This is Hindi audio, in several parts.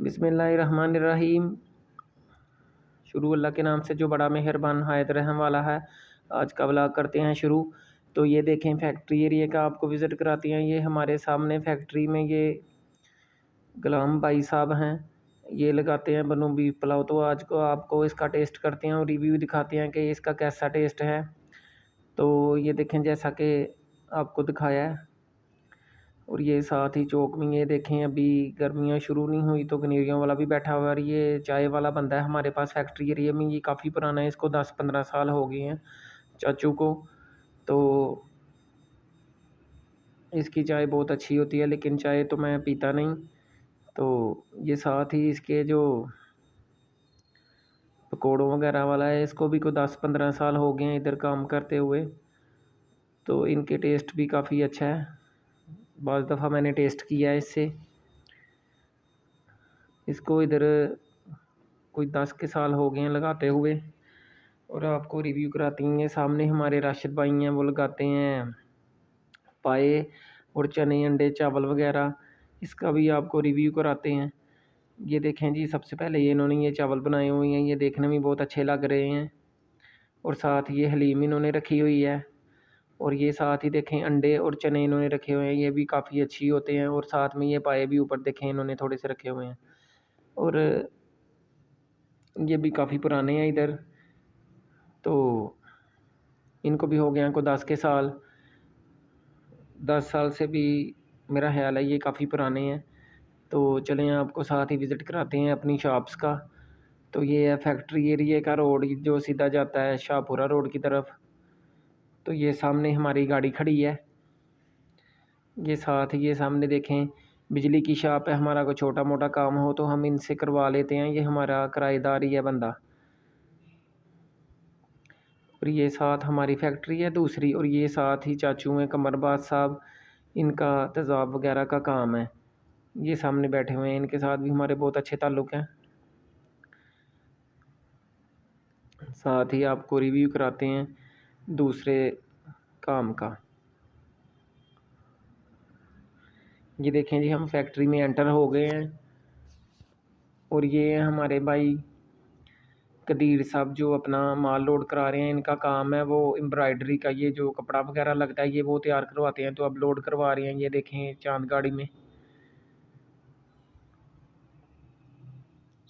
बिस्मिल्लाहिर्रहमानिर्रहीम। शुरू अल्लाह के नाम से जो बड़ा मेहरबान हायत रहम वाला है। आज का व्लॉग करते हैं शुरू। तो ये देखें फैक्ट्री एरिया का आपको विज़िट कराते हैं। ये हमारे सामने फैक्ट्री में ये गुलाम भाई साहब हैं, ये लगाते हैं बनू बीफ पुलाव। तो आज को आपको इसका टेस्ट करते हैं और रिव्यू दिखाते हैं कि इसका कैसा टेस्ट है। तो ये देखें जैसा कि आपको दिखाया है। और ये साथ ही चौक में ये देखें अभी गर्मियाँ शुरू नहीं हुई तो गनेरियों वाला भी बैठा हुआ है। और ये चाय वाला बंदा है हमारे पास फैक्ट्री एरिया में, ये काफ़ी पुराना है, इसको 10-15 साल हो गए हैं चाचू को। तो इसकी चाय बहुत अच्छी होती है, लेकिन चाय तो मैं पीता नहीं। तो ये साथ ही इसके जो पकौड़ों वगैरह वाला है, इसको भी कोई 10-15 साल हो गए हैं इधर काम करते हुए। तो इनके टेस्ट भी काफ़ी अच्छा है, बाज़ दफ़ा मैंने टेस्ट किया है इससे। इसको इधर कोई 10 के साल हो गए हैं लगाते हुए। और आपको रिव्यू कराती हैं। सामने हमारे राशिद भाई हैं, वो लगाते हैं पाए और चने अंडे चावल वगैरह, इसका भी आपको रिव्यू कराते हैं। ये देखें जी, सबसे पहले ये इन्होंने ये चावल बनाए हुए हैं, ये देखने में बहुत अच्छे लग रहे हैं। और साथ ये हलीम इन्होंने रखी हुई है। और ये साथ ही देखें अंडे और चने इन्होंने रखे हुए हैं, ये भी काफ़ी अच्छी होते हैं। और साथ में ये पाए भी ऊपर देखें इन्होंने थोड़े से रखे हुए हैं। और ये भी काफ़ी पुराने हैं इधर। तो इनको भी हो गए हैं को 10 के साल, 10 साल से भी मेरा ख्याल है, ये काफ़ी पुराने हैं। तो चलें आपको साथ ही विज़िट कराते हैं अपनी शॉप्स का। तो ये है फैक्ट्री एरिया का रोड जो सीधा जाता है शाहपुरा रोड की तरफ। तो ये सामने हमारी गाड़ी खड़ी है। ये साथ ये सामने देखें बिजली की शॉप है। हमारा कोई छोटा मोटा काम हो तो हम इनसे करवा लेते हैं, ये हमारा किराएदार ही है बंदा। और ये साथ हमारी फैक्ट्री है दूसरी। और ये साथ ही चाचू हैं कमरबाज साहब, इनका तेज़ाब वगैरह का काम है। ये सामने बैठे हुए हैं, इनके साथ भी हमारे बहुत अच्छे ताल्लुक़ हैं। साथ ही आपको रिव्यू कराते हैं दूसरे काम का। ये देखें जी, हम फैक्ट्री में एंटर हो गए हैं। और ये हमारे भाई कदीर साहब जो अपना माल लोड करा रहे हैं। इनका काम है वो एम्ब्रॉयडरी का, ये जो कपड़ा वगैरह लगता है ये वो तैयार करवाते हैं। तो अब लोड करवा रहे हैं, ये देखें चांद गाड़ी में।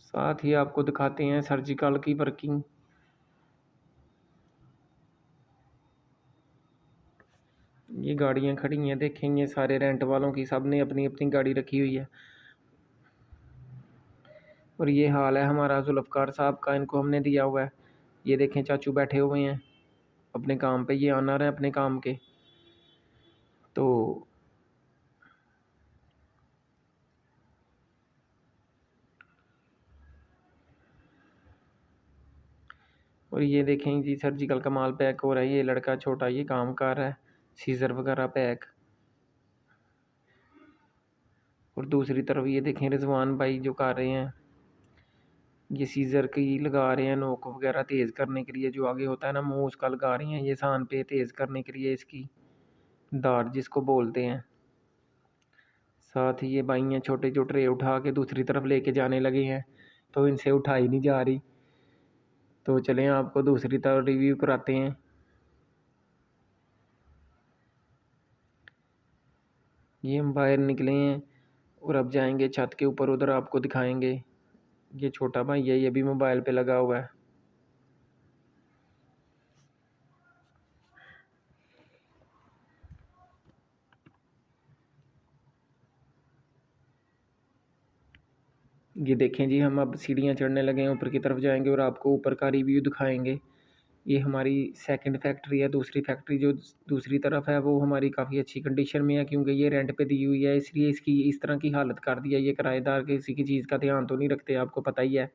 साथ ही आपको दिखाते हैं सर्जिकल की वर्किंग। ये गाड़ियाँ खड़ी हैं, देखेंगे सारे रेंट वालों की, सब ने अपनी अपनी गाड़ी रखी हुई है। और ये हाल है हमारा जुल्फ़कार साहब का, इनको हमने दिया हुआ है। ये देखें चाचू बैठे हुए हैं अपने काम पे, ये ऑनर है अपने काम के। तो और ये देखें जी, सर्जिकल का माल पैक हो रहा है। ये लड़का छोटा ये काम कर रहा है, सीज़र वगैरह पैक। और दूसरी तरफ ये देखें रिजवान भाई जो कर रहे हैं, ये सीज़र की लगा रहे हैं नोक वगैरह तेज़ करने के लिए। जो आगे होता है ना मुंह, उसका लगा रहे हैं ये सान पे तेज़ करने के लिए, इसकी दार जिसको बोलते हैं। साथ ही ये भाई हैं छोटे जो ट्रे उठा के दूसरी तरफ लेके जाने लगे हैं, तो इनसे उठाई नहीं जा रही। तो चलें आपको दूसरी तरफ रिव्यू कराते हैं। ये हम बाहर निकले हैं और अब जाएंगे छत के ऊपर, उधर आपको दिखाएंगे। ये छोटा भाई है, ये भी मोबाइल पे लगा हुआ है। ये देखें जी, हम अब सीढ़ियाँ चढ़ने लगे हैं, ऊपर की तरफ जाएंगे और आपको ऊपर का रिव्यू दिखाएंगे। ये हमारी सेकंड फैक्ट्री है। दूसरी फैक्ट्री जो दूसरी तरफ है वो हमारी काफ़ी अच्छी कंडीशन में है, क्योंकि ये रेंट पे दी हुई है, इसलिए इसकी इस तरह की हालत कर दी है। ये किराएदार किसी की चीज़ का ध्यान तो नहीं रखते, आपको पता ही है।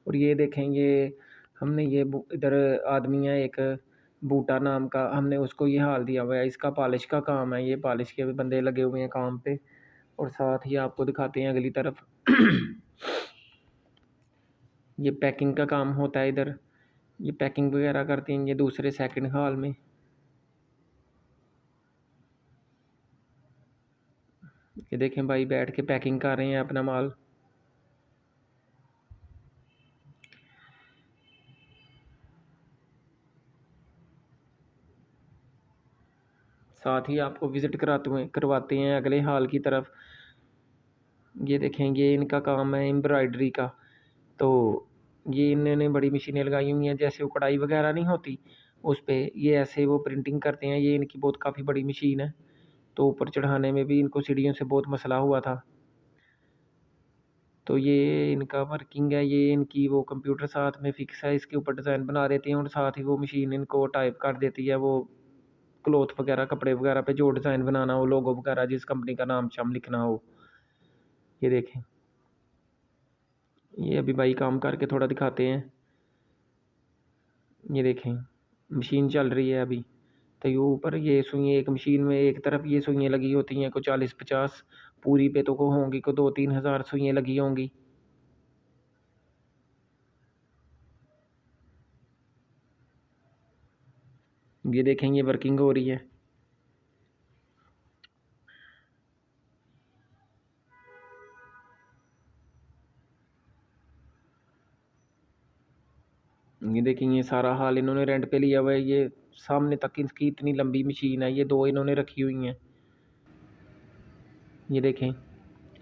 और ये देखें, ये हमने ये इधर आदमी है एक बूटा नाम का, हमने उसको ये हाल दिया हुआ है। इसका पॉलिश का काम है, ये पॉलिश के बंदे लगे हुए हैं काम पे। और साथ ही आपको दिखाते हैं अगली तरफ ये पैकिंग का काम होता है इधर, ये पैकिंग वगैरह करते हैं ये दूसरे सेकंड हॉल में। ये देखें भाई बैठ के पैकिंग कर रहे हैं अपना माल। साथ ही आपको विज़िट करवाते हैं अगले हॉल की तरफ। ये देखें, ये इनका काम है एम्ब्रॉयडरी का। तो ये इन्होंने बड़ी मशीनें लगाई हुई हैं, जैसे वो कढ़ाई वगैरह नहीं होती उस पे ये ऐसे वो प्रिंटिंग करते हैं। ये इनकी बहुत काफ़ी बड़ी मशीन है। तो ऊपर चढ़ाने में भी इनको सीढ़ियों से बहुत मसला हुआ था। तो ये इनका वर्किंग है, ये इनकी वो कंप्यूटर साथ में फिक्स है, इसके ऊपर डिज़ाइन बना देते हैं और साथ ही वो मशीन इनको टाइप कर देती है। वो क्लॉथ वगैरह, कपड़े वगैरह पे जो डिज़ाइन बनाना हो, लोगो वगैरह, जिस कंपनी का नाम शाम लिखना हो। ये देखें, ये अभी भाई काम करके थोड़ा दिखाते हैं। ये देखें, मशीन चल रही है अभी। तो ये ऊपर ये सुइयाँ एक मशीन में एक तरफ ये सुइयाँ लगी होती हैं, कोई 40-50 पूरी पे तो को होंगी, को 2-3 हज़ार सुइयाँ लगी होंगी। ये देखें, ये वर्किंग हो रही है। ये देखें, ये सारा हाल इन्होंने रेंट पे लिया हुआ है। ये सामने तक इसकी इतनी लंबी मशीन है, ये 2 इन्होंने रखी हुई हैं। ये देखें,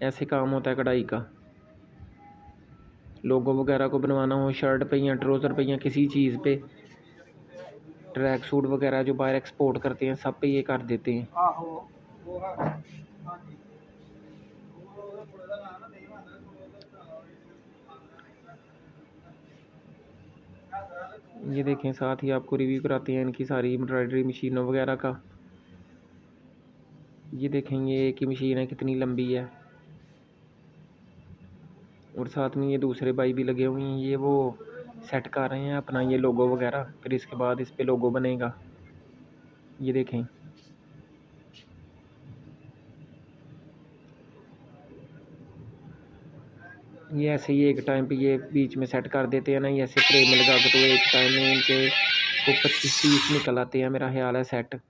ऐसे काम होता है कढ़ाई का। लोगो वगैरह को बनवाना हो शर्ट पे या ट्राउज़र पे या किसी चीज़ पे, ट्रैक सूट वगैरह जो बाहर एक्सपोर्ट करते हैं, सब पे ये कर देते हैं। ये देखें, साथ ही आपको रिव्यू कराते हैं इनकी सारी एम्ब्रॉयडरी मशीनों वगैरह का। ये देखें, ये एक ही मशीन है, कितनी लंबी है। और साथ में ये दूसरे भाई भी लगे हुए हैं, ये वो सेट कर रहे हैं अपना ये लोगो वगैरह, फिर इसके बाद इस पे लोगो बनेगा। ये देखें, ये ऐसे ही एक टाइम पे ये बीच में सेट कर देते हैं ना, ये ऐसे फ्रेम में लगा के, तो एक टाइम में इनके को 25-30 निकल आते हैं मेरा ख्याल है सेट।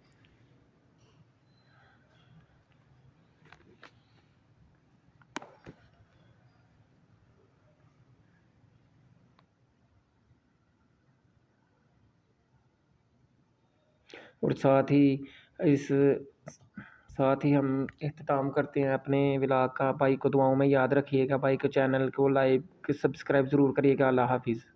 और इस साथ ही हम इख्तिताम करते हैं अपने व्लॉग का। भाई को दुआओं में याद रखिएगा, भाई को चैनल को लाइक सब्सक्राइब ज़रूर करिएगा। अल्लाह हाफ़िज़।